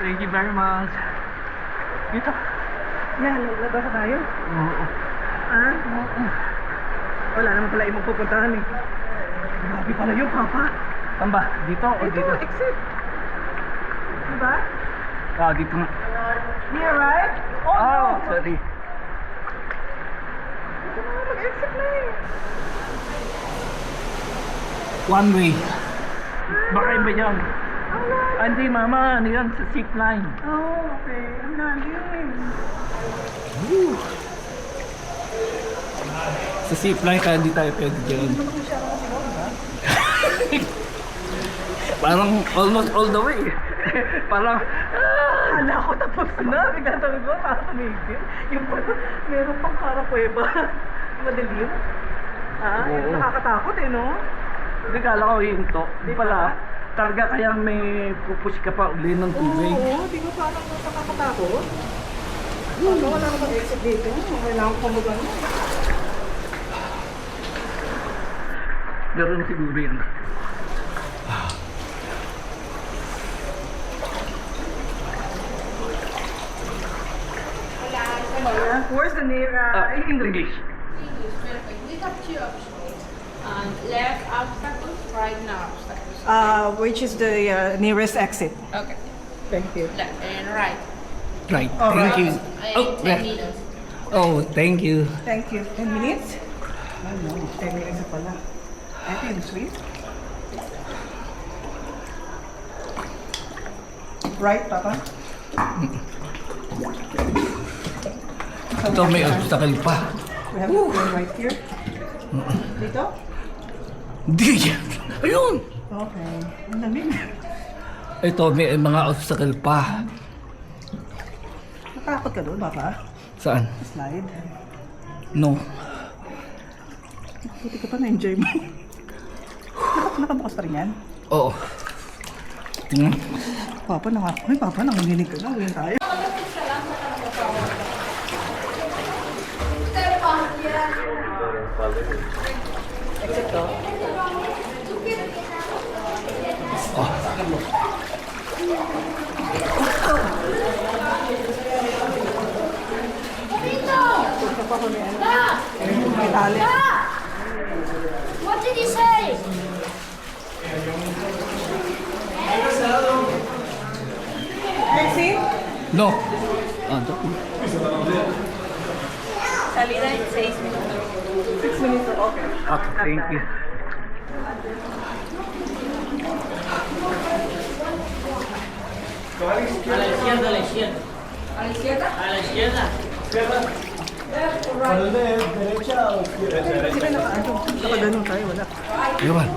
Thank you very much. Dito. Yan, labas tayo. Oo. Ha? Oo. Wala naman pala ibang pupuntahan eh. Grabe pala yung papa. Saan ba? Dito o Ito, dito? exit. Diba? Ah, dito nga. Here, right? Oh, Oh, no! sorry. Ito na, mag-exit na eh. One way. Baka iba yan. Ang lalim. Ah, hindi mama, ano yan sa zip line. Oh, okay. Ang lalim. Sa zip line kaya hindi tayo pwede dyan. Hindi naman masyadong masigaw, diba? Parang almost all the way. Parang, Hala ko tapos na. Bigla sabi ko, parang tumigil. Yung pala, meron pang karakueba. Madilim. Ah, Oo. nakakatakot eh, no? hindi kala ko hinto. Di pala, talaga kaya may pupush ka pa uli ng tubig. Oo, di ba parang nakakatakot? Ano, wala naman exit dito. Kailangan ko mag-ano. Meron siguro yan. Where's the near, English. English, perfect. We have two options. Left obstacles, right now obstacles. which is the nearest exit? Okay. Thank you. Left and right. Right, Oh, thank right. you. Oh, 10 meters. oh, thank you. Thank you. 10 minutes? Ano, 10 minutes na pala. Ito yung sweet. Right, Papa? Ito may obstacle pa. We have to go right here. Dito? Hindi yan. Ayun! Okay. Ang lamig. Ito may mga obstacle pa. Natakot ka doon, Papa? Saan? Slide. No. Buti ka pa na-enjoy mo. Nakabukas pa rin yan? Oo. Tingnan. Papa, Papa, nanginginig ka na. Uwi tayo. Exit to. Punta pa ko ni ano. May tali. What did he say? Exit? No. Ah, ito. Salida en 6 minutos. 6 minutes. Okay. Okay, thank you. A la izquierda, a la izquierda. ¿A la izquierda? A la izquierda. Derecha o izquierda? Sila nakaano. Nakaganon tayo, wala. Ewan.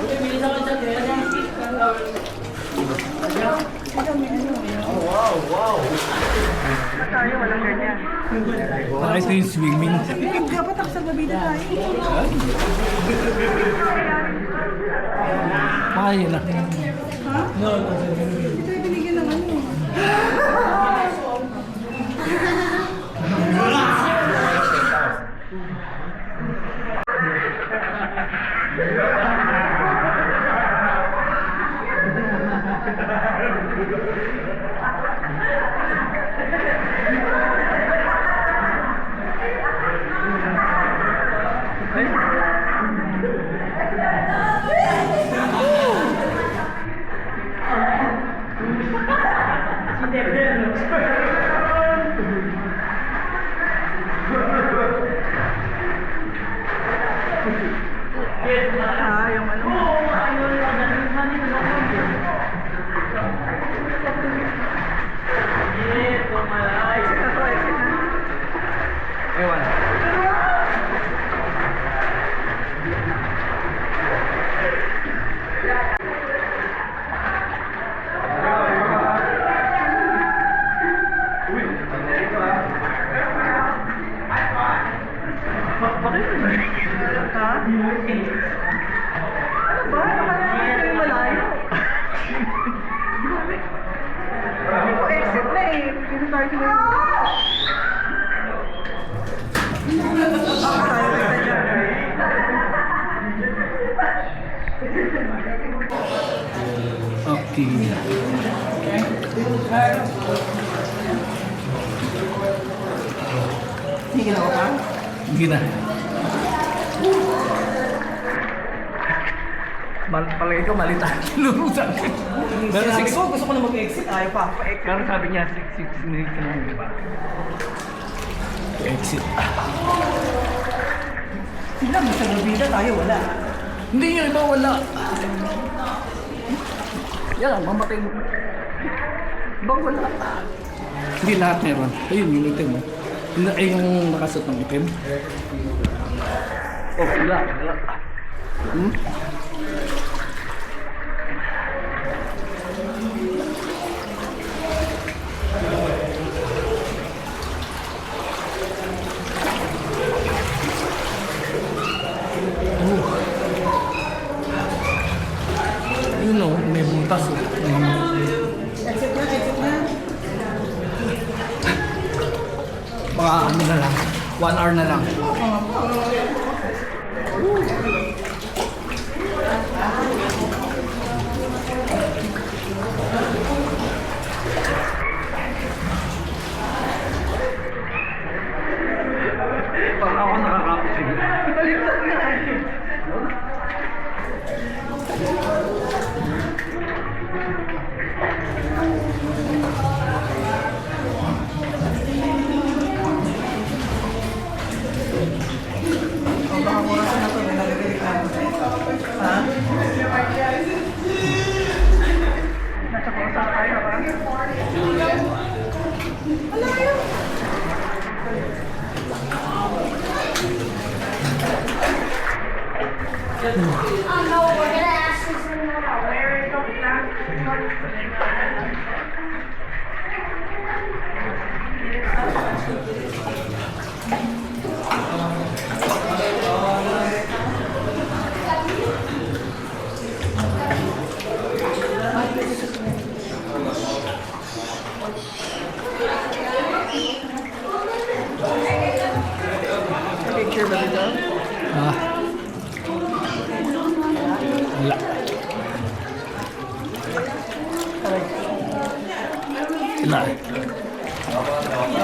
Oye, mira esa bolsa que ves aquí. Na tayo, walang ganyan. Ah, ito yung swimming. Dapat ako sa babida tayo. Kaya na. Ito yung binigyan ng ano. Ah, yung ano. Exit na to, exit na. Ewan. Ha? Ano ba? Nakalimutan yung malayo. Sabi ko, exit na eh. Dito tayo tinulungan. Tayo kita dyan. Sige. Hindi ginawa ka? Hindi na. Palagay ko mali tayo laro sa akin. Pero Sinabi 6 ko, gusto ko na mag-exit. Ayaw pa ako pa-exit. Pero sabi niya 6 minutes na lang, di ba? To exit. Sila, sa Nobida tayo, wala. Hindi yung iba wala. Yan, mamatay mo. Ibang wala. Hindi lahat meron. Ayun, yung itim mo. Ay, yung nakasot ng itim. Oh, wala. Wala. Hmm? Yun o, may butas o. Exit na, exit na. Baka ano na lang, 1 hour na lang. Parang ako nakakapit. Baliktad na. Ang baka oras na ito, may nagagalit na. Ha? Nasa kursa tayo, ha? Oh no, we're gonna ask this one more. Where is the Picture ba dito? Ah. Wala. Wala.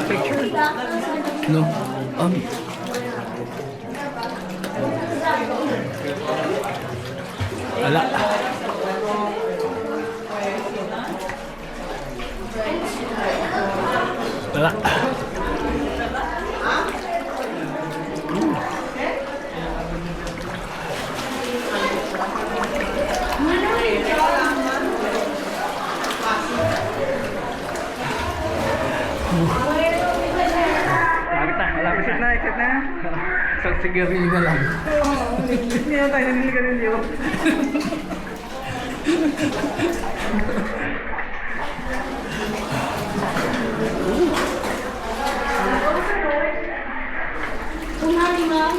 Picture? No. Wala. Wala. Exit na, exit na. Sa sigarilyo na lang. Hindi na tayo naniligarilyo. Kumari, ma'am.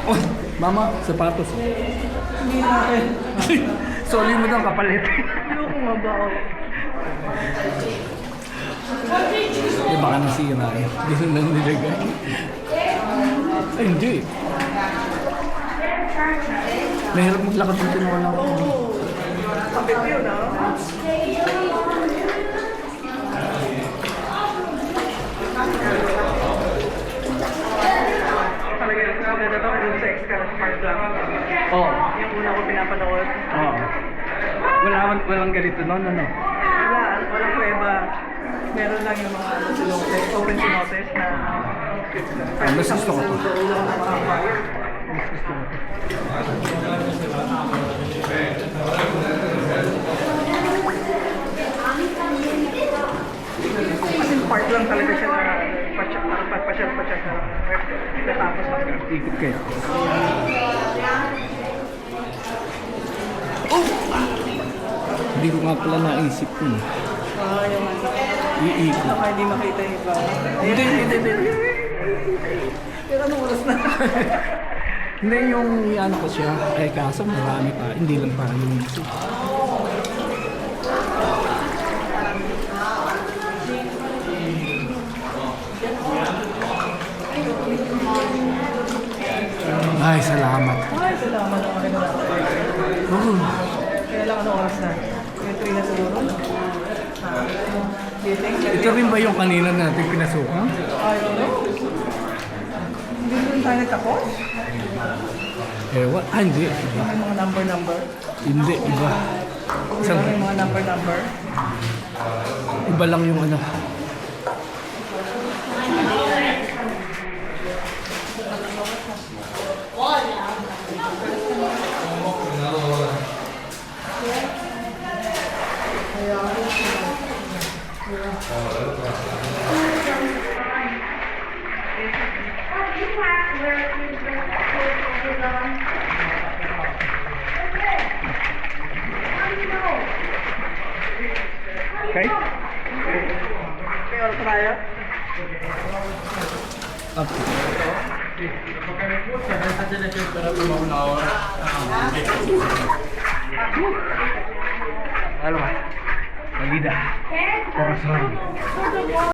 Oh, mama, sapatos. Hindi natin. Soli mo daw kapalit. Ayoko nga ba ako? Di baka nasira eh. Hindi na nilagay. Ay, hindi. Mahirap maglakad dito na wala ko. Kapit yun, ha? Talaga yung maganda to, yung sa Excalibur Park lang. Oo. Yung una ko pinapanood. Oo. Walang ganito noon, ano? Walang kuweba. Meron lang yung mga sinotes, open sinotes na Mas gusto ko to. ulo ng mga fire. Mas gusto ko. Kasi park lang talaga siya na pasyal-pasyal na natapos mag Ikot kayo. Hindi ko nga pala naisip yun. yung Iikot. baka hindi makita yung iba. Hindi. Pero anong oras na? Hindi yung ano ko siya. Eh kaso marami pa. Hindi lang para yung music. Ay, salamat. Ay, salamat ang aking nalaki. Oh, Kaya lang ano oras na? Yung 3 na siguro. Do you think ito rin ba yung kanina natin pinasukan? I don't know. Hindi rin tayo nagtapos? Ewan. Ah, hindi. May mga number. Hindi, iba. Isang, May mga number. iba lang yung ano. Okay? May oras na tayo? Okay. Ano ba? Salida. Oras na.